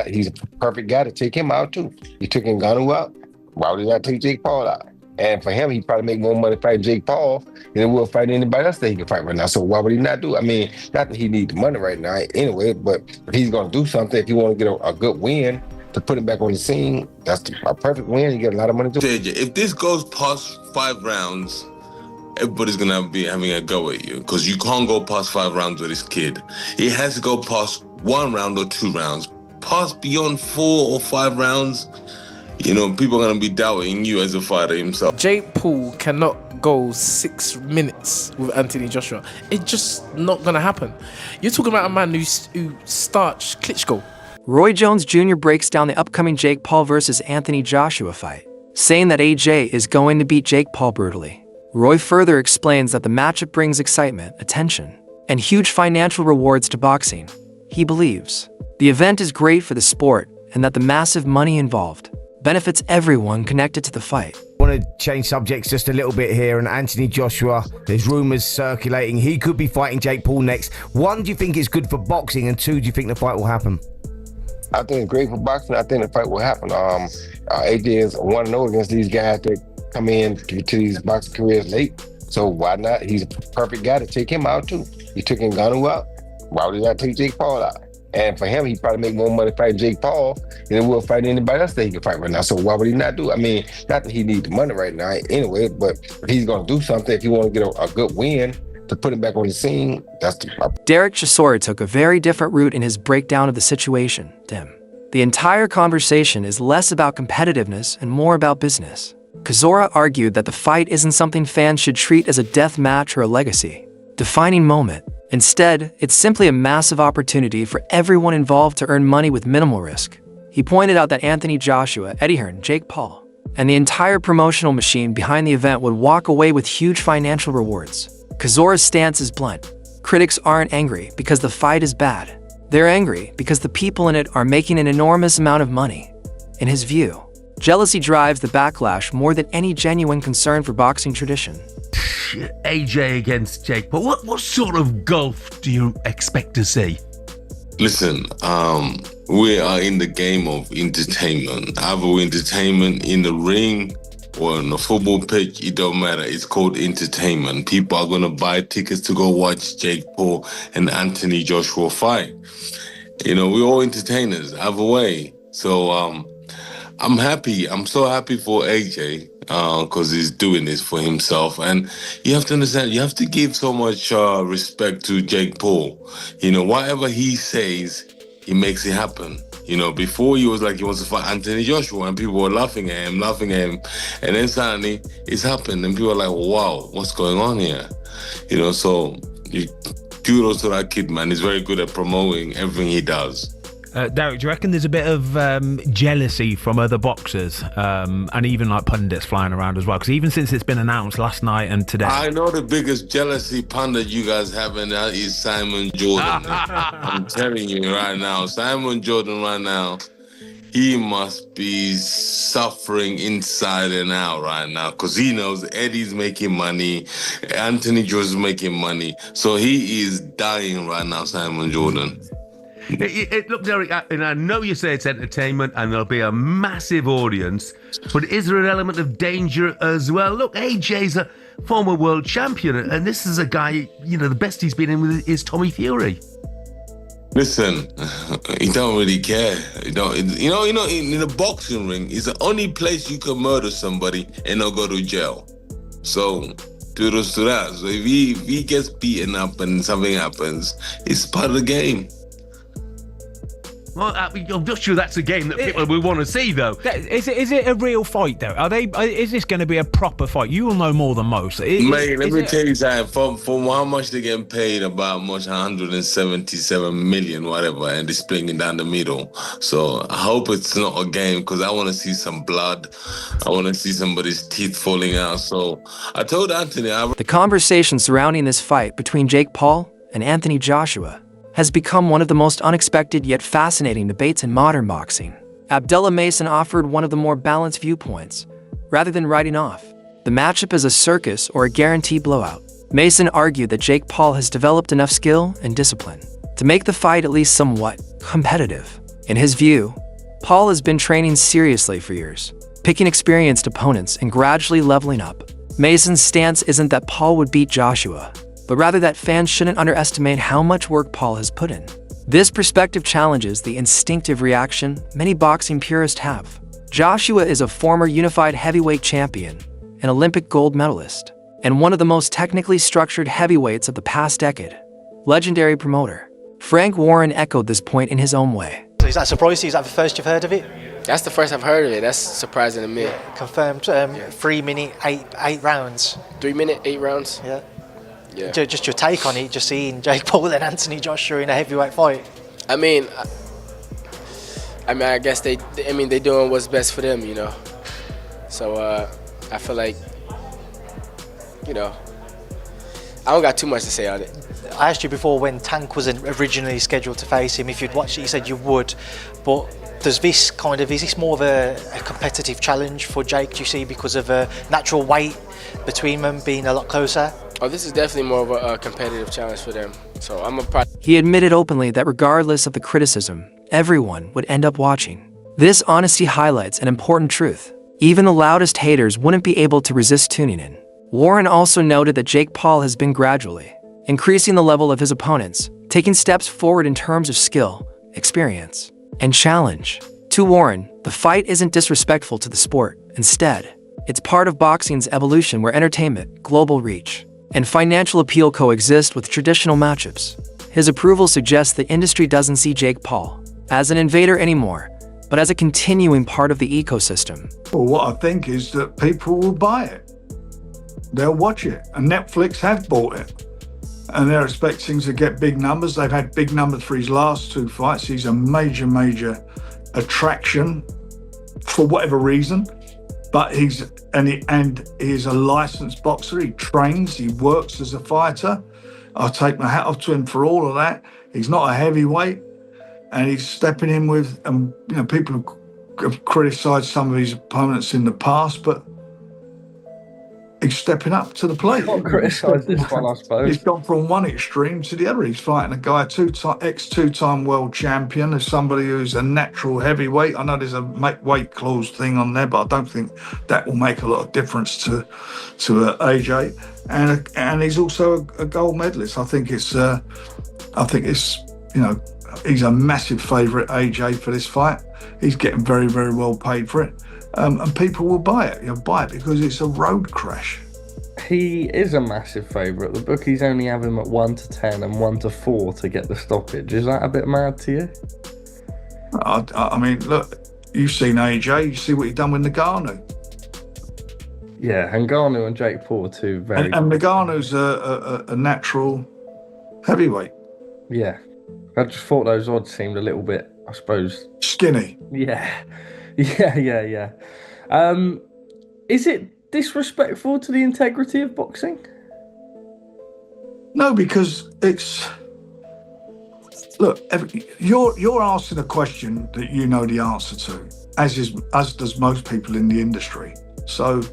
He's a perfect guy to take him out too. He took Ngannou out. Why would he not take Jake Paul out? And for him, he probably make more money fighting Jake Paul than he will fighting anybody else that he can fight right now. So why would he not do it? I mean, not that he needs the money right now anyway, but if he's going to do something, if he want to get a good win to put him back on the scene, that's a perfect win. You get a lot of money to it. If this goes past 5 rounds, everybody's gonna be having a go at you because you can't go past 5 rounds with this kid. It has to go past 1 round or 2 rounds. Past beyond 4 or 5 rounds, you know, people are gonna be doubting you as a fighter himself. Jake Paul cannot go 6 minutes with Anthony Joshua. It's just not gonna happen. You're talking about a man who starched Klitschko. Roy Jones Jr. breaks down the upcoming Jake Paul versus Anthony Joshua fight, saying that AJ is going to beat Jake Paul brutally. Roy further explains that the matchup brings excitement, attention, and huge financial rewards to boxing. He believes the event is great for the sport and that the massive money involved benefits everyone connected to the fight. I want to change subjects just a little bit here. And Anthony Joshua, there's rumors circulating he could be fighting Jake Paul next. 1, do you think it's good for boxing? And 2, do you think the fight will happen? I think it's great for boxing. I think the fight will happen. AJ is 1-0 against these guys that come in to these boxing careers late. So why not? He's a perfect guy to take him out too. He took Ngannou out. Why would he not take Jake Paul out? And for him, he probably make more money fighting Jake Paul than he will fighting anybody else that he can fight right now. So why would he not do it? I mean, not that he needs the money right now anyway, but if he's going to do something, if he want to get a good win to put him back on the scene, that's the... Derek Chisora took a very different route in his breakdown of the situation, Tim. The entire conversation is less about competitiveness and more about business. Chisora argued that the fight isn't something fans should treat as a death match or a legacy-defining moment. Instead, it's simply a massive opportunity for everyone involved to earn money with minimal risk. He pointed out that Anthony Joshua, Eddie Hearn, Jake Paul, and the entire promotional machine behind the event would walk away with huge financial rewards. Chisora's stance is blunt. Critics aren't angry because the fight is bad. They're angry because the people in it are making an enormous amount of money. In his view, jealousy drives the backlash more than any genuine concern for boxing tradition. AJ against Jake Paul. What sort of gulf do you expect to see? Listen, we are in the game of entertainment. Either entertainment in the ring or on the football pitch, it don't matter. It's called entertainment. People are going to buy tickets to go watch Jake Paul and Anthony Joshua fight. You know, we're all entertainers, either way. So I'm happy. I'm so happy for AJ because he's doing this for himself. And you have to understand, you have to give so much respect to Jake Paul. You know, whatever he says, he makes it happen. You know, before he was like he wants to fight Anthony Joshua and people were laughing at him. And then suddenly it's happened and people are like, wow, what's going on here? You know, so kudos to that kid, man. He's very good at promoting everything he does. Derek, do you reckon there's a bit of jealousy from other boxers and even like pundits flying around as well? Because even since it's been announced last night and today... I know the biggest jealousy pundit you guys have, and that is Simon Jordan. I'm telling you right now, Simon Jordan right now, he must be suffering inside and out right now because he knows Eddie's making money, Anthony Josh's making money. So he is dying right now, Simon Jordan. Look, Derek, and I know you say it's entertainment and there'll be a massive audience, but is there an element of danger as well? Look, AJ's a former world champion, and this is a guy, you know, the best he's been in with is Tommy Fury. Listen, he don't really care. In the boxing ring, it's the only place you can murder somebody and not go to jail. So, kudos to that. So if he gets beaten up and something happens, it's part of the game. Well, I'm not sure that's a game that people will want to see, though. Is it a real fight, though? Is this going to be a proper fight? You will know more than most. Mate, let me tell you something. From how much they get paid, about 177 million, whatever, and they're splitting down the middle. So I hope it's not a game because I want to see some blood. I want to see somebody's teeth falling out. So I told Anthony... The conversation surrounding this fight between Jake Paul and Anthony Joshua has become one of the most unexpected yet fascinating debates in modern boxing. Abdullah Mason offered one of the more balanced viewpoints. Rather than writing off the matchup as a circus or a guaranteed blowout, Mason argued that Jake Paul has developed enough skill and discipline to make the fight at least somewhat competitive. In his view, Paul has been training seriously for years, picking experienced opponents and gradually leveling up. Mason's stance isn't that Paul would beat Joshua, but rather that fans shouldn't underestimate how much work Paul has put in. This perspective challenges the instinctive reaction many boxing purists have. Joshua is a former unified heavyweight champion, an Olympic gold medalist, and one of the most technically structured heavyweights of the past decade. Legendary promoter Frank Warren echoed this point in his own way. Is that surprising? Is that the first you've heard of it? That's the first I've heard of it. That's surprising to me. Confirmed. 3 minute, eight rounds. 3 minute, 8 rounds. Yeah. Yeah. Just your take on it. Just seeing Jake Paul and Anthony Joshua in a heavyweight fight. I mean, I guess they doing what's best for them, you know. So I feel like, you know, I don't got too much to say on it. I asked you before when Tank wasn't originally scheduled to face him if you'd watched it. You said you would, but is this more of a competitive challenge for Jake, do you see, because of a natural weight between them being a lot closer? Oh, this is definitely more of a competitive challenge for them. So He admitted openly that regardless of the criticism, everyone would end up watching. This honesty highlights an important truth. Even the loudest haters wouldn't be able to resist tuning in. Warren also noted that Jake Paul has been gradually increasing the level of his opponents, taking steps forward in terms of skill, experience, and challenge. To Warren, the fight isn't disrespectful to the sport. Instead, it's part of boxing's evolution where entertainment, global reach, and financial appeal coexist with traditional matchups. His approval suggests the industry doesn't see Jake Paul as an invader anymore, but as a continuing part of the ecosystem. Well, what I think is that people will buy it. They'll watch it, and Netflix have bought it. And they're expecting to get big numbers. They've had big numbers for his last 2 fights. He's a major attraction for whatever reason. But he's a licensed boxer. He trains, he works as a fighter. I take my hat off to him for all of that. He's not a heavyweight, and he's stepping in with, people have criticised some of his opponents in the past, but he's stepping up to the plate. Can't criticise this one, I suppose. He's gone from one extreme to the other. He's fighting a guy, two-time world champion, as somebody who's a natural heavyweight. I know there's a weight clause thing on there, but I don't think that will make a lot of difference to AJ. And he's also a gold medalist. I think it's he's a massive favourite, AJ, for this fight. He's getting very, very well paid for it. And people will buy it. You'll buy it because it's a road crash. He is a massive favourite. The bookies only have him at 1-10 and 1-4 to get the stoppage. Is that a bit mad to you? I mean, look, you've seen AJ. You see what he's done with Ngannou. Yeah, Ngannou and Jake Paul are two very. And Ngannou's a natural heavyweight. Yeah, I just thought those odds seemed a little bit, I suppose, skinny. Yeah. Is it disrespectful to the integrity of boxing? No, because it's... Look, you're asking a question that you know the answer to, as does most people in the industry. So,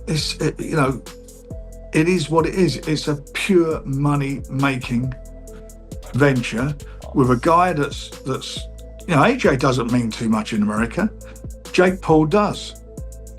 it is what it is. It's a pure money-making venture with a guy that's AJ doesn't mean too much in America. Jake Paul does.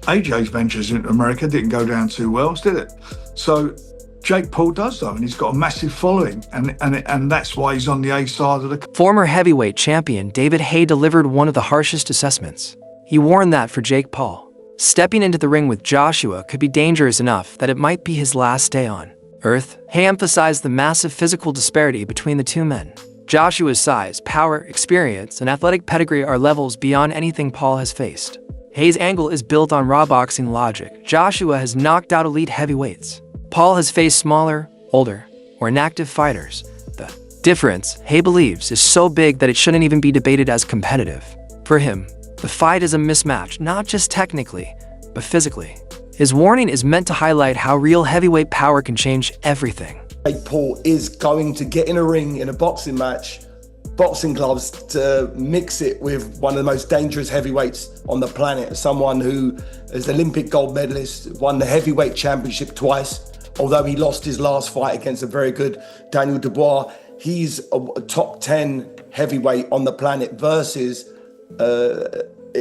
AJ's ventures into America didn't go down too well, did it? So Jake Paul does though, and he's got a massive following, and that's why he's on the A side of the... Former heavyweight champion David Haye delivered one of the harshest assessments. He warned that for Jake Paul, stepping into the ring with Joshua could be dangerous enough that it might be his last day on Earth. Haye emphasized the massive physical disparity between the two men. Joshua's size, power, experience, and athletic pedigree are levels beyond anything Paul has faced. Haye's angle is built on raw boxing logic. Joshua has knocked out elite heavyweights. Paul has faced smaller, older, or inactive fighters. The difference, Haye believes, is so big that it shouldn't even be debated as competitive. For him, the fight is a mismatch, not just technically, but physically. His warning is meant to highlight how real heavyweight power can change everything. Jake Paul is going to get in a ring in a boxing match, boxing gloves, to mix it with one of the most dangerous heavyweights on the planet, someone who is the Olympic gold medalist, won the heavyweight championship twice. Although he lost his last fight against a very good Daniel Dubois, he's a top 10 heavyweight on the planet versus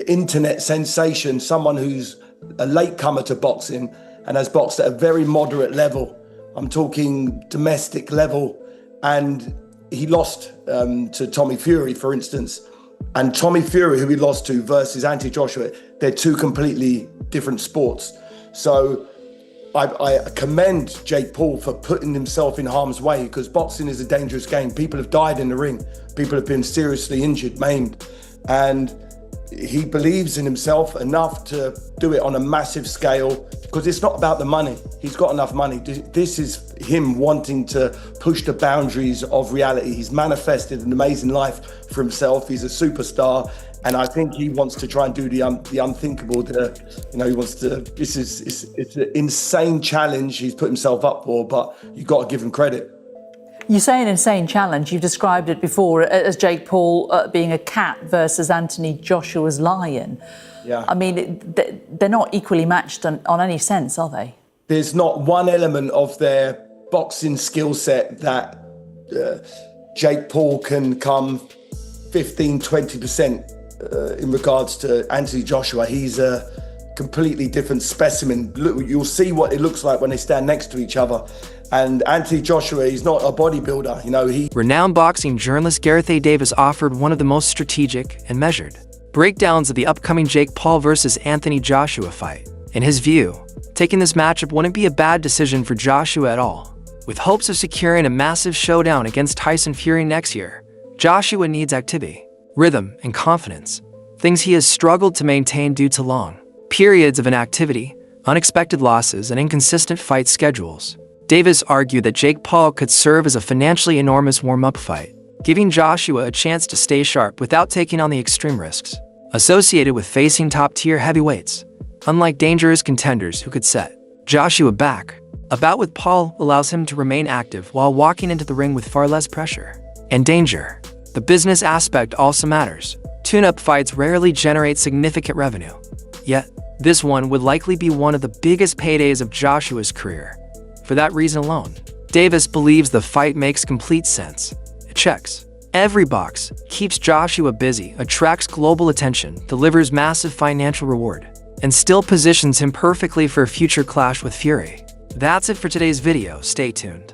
internet sensation, someone who's a latecomer to boxing and has boxed at a very moderate level. I'm talking domestic level, and he lost to Tommy Fury, for instance. And Tommy Fury, who he lost to, versus Anthony Joshua, they're two completely different sports. So I commend Jake Paul for putting himself in harm's way, because boxing is a dangerous game. People have died in the ring. People have been seriously injured, maimed. And he believes in himself enough to do it on a massive scale, because it's not about the money. He's got enough money. This is him wanting to push the boundaries of reality. He's manifested an amazing life for himself. He's a superstar. And I think he wants to try and do the unthinkable. He wants to. It's an insane challenge he's put himself up for, but you've got to give him credit. You say an insane challenge. You've described it before as Jake Paul being a cat versus Anthony Joshua's lion. Yeah. I mean, they're not equally matched on any sense, are they? There's not one element of their boxing skill set that Jake Paul can come 15, 20% in regards to Anthony Joshua. He's a completely different specimen. Look, you'll see what it looks like when they stand next to each other. And Anthony Joshua, he's not a bodybuilder, Renowned boxing journalist Gareth A. Davis offered one of the most strategic and measured breakdowns of the upcoming Jake Paul versus Anthony Joshua fight. In his view, taking this matchup wouldn't be a bad decision for Joshua at all. With hopes of securing a massive showdown against Tyson Fury next year, Joshua needs activity, rhythm, and confidence, things he has struggled to maintain due to long periods of inactivity, unexpected losses, and inconsistent fight schedules. Davis argued that Jake Paul could serve as a financially enormous warm-up fight, giving Joshua a chance to stay sharp without taking on the extreme risks associated with facing top-tier heavyweights, unlike dangerous contenders who could set Joshua back. A bout with Paul allows him to remain active while walking into the ring with far less pressure and danger. The business aspect also matters. Tune-up fights rarely generate significant revenue, yet this one would likely be one of the biggest paydays of Joshua's career. For that reason alone, Davis believes the fight makes complete sense. It checks every box, keeps Joshua busy, attracts global attention, delivers massive financial reward, and still positions him perfectly for a future clash with Fury. That's it for today's video. Stay tuned.